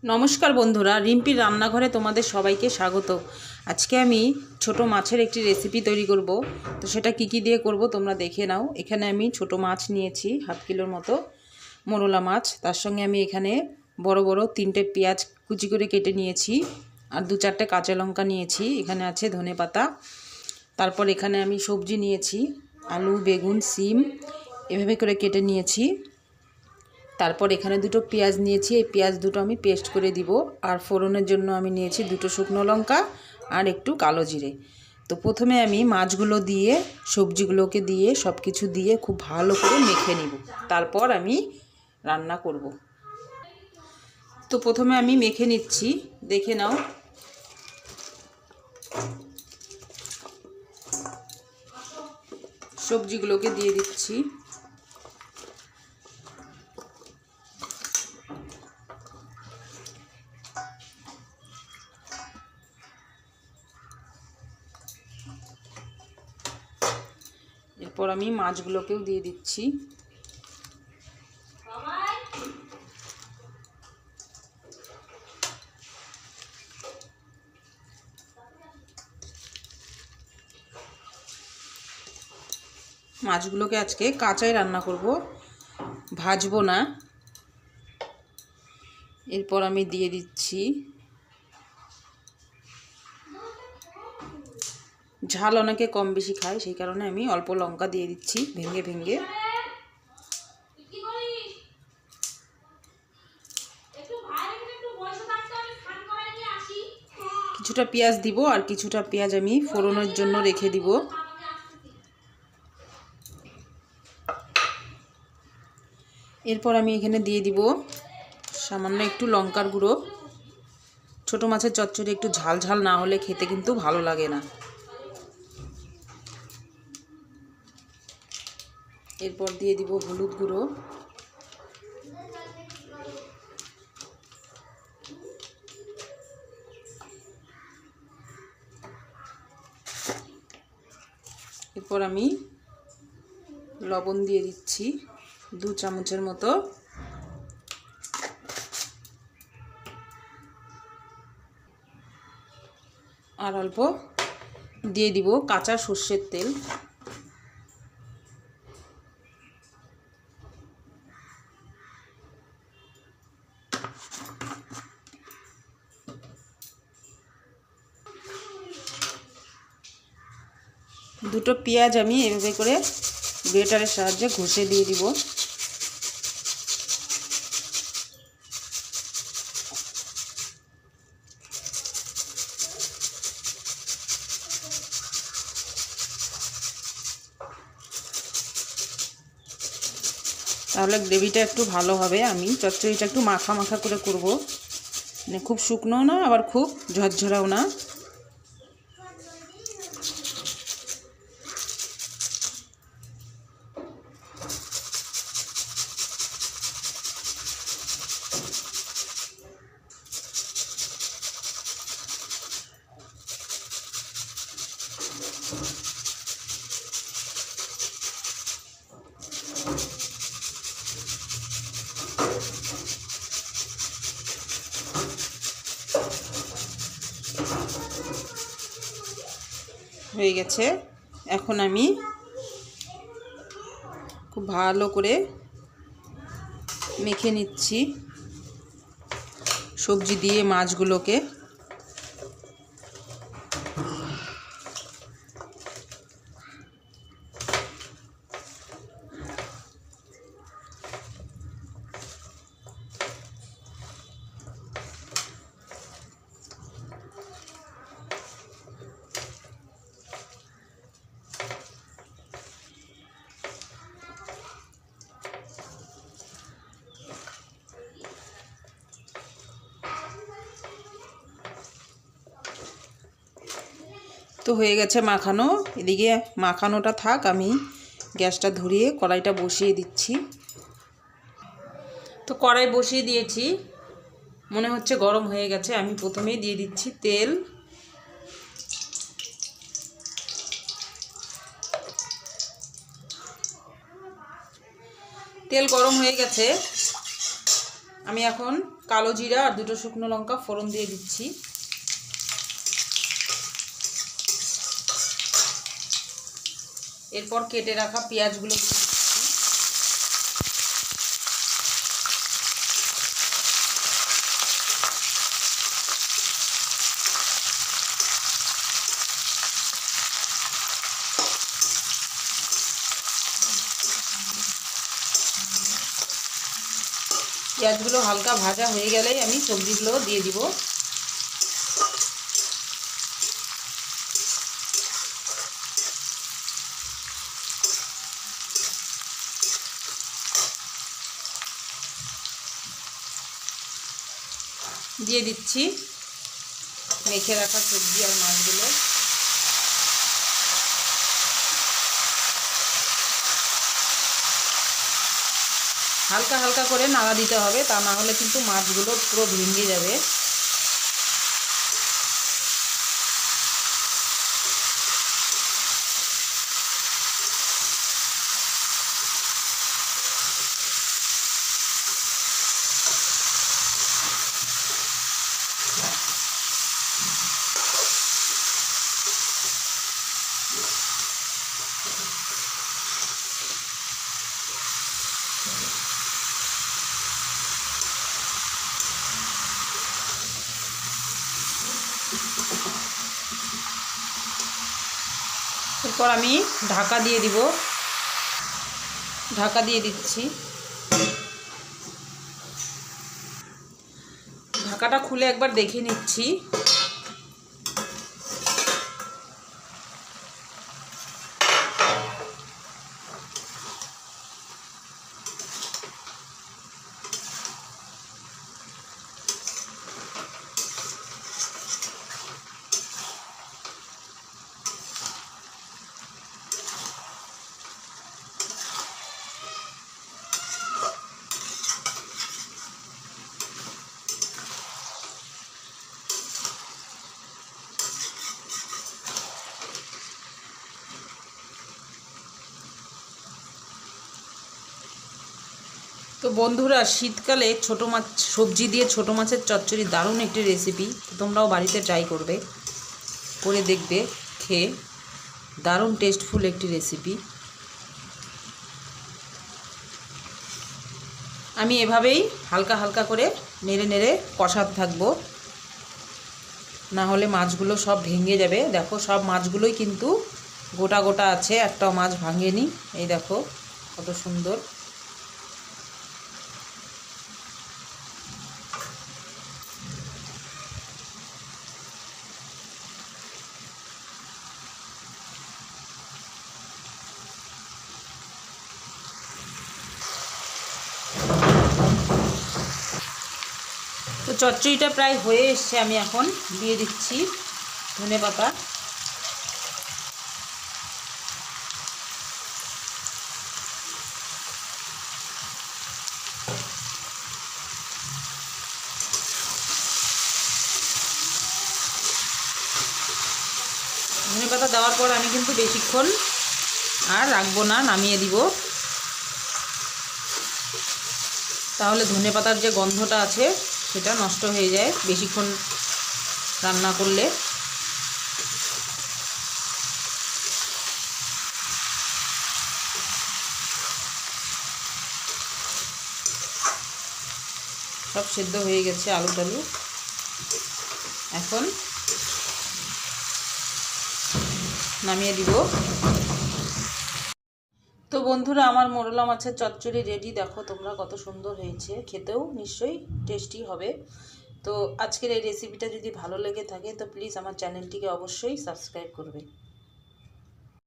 নমস্কার বন্ধুরা, রিম্পির রান্নাঘরে তোমাদের সবাইকে স্বাগত। আজকে আমি ছোট মাছের একটি রেসিপি তৈরি করব। তো সেটা কি দিয়ে করব তোমরা দেখে নাও। এখানে আমি ছোট মাছ নিয়েছি, হাফ কিলোর মতো মোরলা মাছ। তার সঙ্গে আমি এখানে বড় বড় 3টে পেঁয়াজ কুচি করে কেটে নিয়েছি, আর 2-4টে কাঁচা লঙ্কা নিয়েছি। এখানে আছে ধনেপাতা। তারপর এখানে আমি সবজি নিয়েছি, আলু, বেগুন, সিম এভাবে করে কেটে নিয়েছি। তারপর এখানে 2টো পেঁয়াজ নিয়েছি, এই পেঁয়াজ দুটো আমি পেস্ট করে দিব। আর ফোড়নের জন্য আমি নিয়েছি 2টো শুকনো লঙ্কা আর একটু কালো জিরে। তো প্রথমে আমি মাছগুলো দিয়ে, সবজিগুলোকে দিয়ে, সব কিছু দিয়ে খুব ভালো করে মেখে নিব, তারপর আমি রান্না করব। তো প্রথমে আমি মেখে নিচ্ছি, দেখে নাও। সবজিগুলোকে দিয়ে দিচ্ছি। এরপর আমি মাছগুলোকেও দিয়ে দিচ্ছি। মাছগুলোকে আজকে কাঁচাই রান্না করব, ভাজবো না। এরপর আমি দিয়ে দিচ্ছি, ঝাল অনেকে কম বেশি খায়, সেই কারণে আমি অল্প লঙ্কা দিয়ে দিচ্ছি ভেঙে ভেঙে। কিছুটা পেঁয়াজ দিব, আর কিছুটা পেঁয়াজ আমি ফোড়নের জন্য রেখে দিব। এরপর আমি এখানে দিয়ে দিব সামান্য একটু লঙ্কার গুঁড়ো। ছোটো মাছের চচ্চড়ি একটু ঝাল ঝাল না হলে খেতে কিন্তু ভালো লাগে না। এরপর দিয়ে দিব হলুদ গুঁড়ো। এরপর আমি লবণ দিয়ে দিচ্ছি 2 চামচের মতো। আর অল্প দিয়ে দিব কাঁচা সর্ষের তেল। দুটো পেঁয়াজ আমি এভাবে করে গ্রেটারের সাহায্যে ঘষে দিয়ে দিব। তাহলে গ্রেভিটা একটু ভালো হবে। আমি চচ্চড়িটা একটু মাখা মাখা করে করব, মানে খুব শুকনোও না আবার খুব ঝরঝরাও না। হয়ে গেছে। এখন আমি খুব ভালো করে মেখে নিচ্ছি সবজি দিয়ে মাছগুলোকে। তো হয়ে গেছে মাখানো। এদিকে মাখানোটা থাক, আমি গ্যাসটা ধরিয়ে কড়াইটা বসিয়ে দিচ্ছি। তো কড়াই বসিয়ে দিয়েছি, মনে হচ্ছে গরম হয়ে গেছে। আমি প্রথমেই দিয়ে দিচ্ছি তেল। তেল গরম হয়ে গেছে, আমি এখন কালো জিরা আর 2টো শুকনো লঙ্কা ফোড়ন দিয়ে দিচ্ছি। এরপর কেটে রাখা পেঁয়াজগুলো দিয়ে দিচ্ছি। পেঁয়াজগুলো হালকা ভাজা হয়ে গেলেই আমি সবজিগুলো দিয়ে দিব। দিয়ে দিচ্ছি মেখে রাখা সবজি আর মাছগুলো। হালকা হালকা করে নাড়া দিতে হবে, তা না হলে কিন্তু মাছগুলো পুরো ভেঙে যাবে। এরপর আমি ঢাকা দিয়ে দিব। ঢাকা দিয়ে দিচ্ছি। ঢাকাটা খুলে একবার দেখে নিচ্ছি। তো বন্ধুরা, শীতকালে ছোটো মাছ সবজি দিয়ে ছোটো মাছের চচ্চড়ি দারুণ একটি রেসিপি। তোমরাও বাড়িতে ট্রাই করবে, করে দেখবে, খেয়ে দারুণ টেস্টফুল একটি রেসিপি। আমি এভাবেই হালকা হালকা করে নেড়ে নেড়ে কষাতে থাকবো, না হলে মাছগুলো সব ভেঙে যাবে। দেখো সব মাছগুলোই কিন্তু গোটা গোটা আছে, একটাও মাছ ভাঙেনি। এই দেখো কত সুন্দর। তো চচ্চড়িটা প্রায় হয়ে এসছে, আমি এখন দিয়ে দিচ্ছি ধনেপাতা। ধনেপাতা দেওয়ার পর আমি কিন্তু বেশিক্ষণ আর রাখবো না, নামিয়ে দিব। তাহলে ধনেপাতার যে গন্ধটা আছে সেটা নষ্ট হয়ে যায় বেশিক্ষণ রান্না করলে। সব সেদ্ধ হয়ে গেছে আলু টালু, এখন নামিয়ে দিব। তো বন্ধুরা, আমার মোরলা মাছের চচ্চড়ি রেডি। দেখো তোমরা কত সুন্দর হয়েছে, খেতেও নিশ্চয়ই টেস্টি হবে। তো আজকের এই রেসিপিটা যদি ভালো লেগে থাকে তো প্লিজ আমার চ্যানেলটিকে অবশ্যই সাবস্ক্রাইব করবে।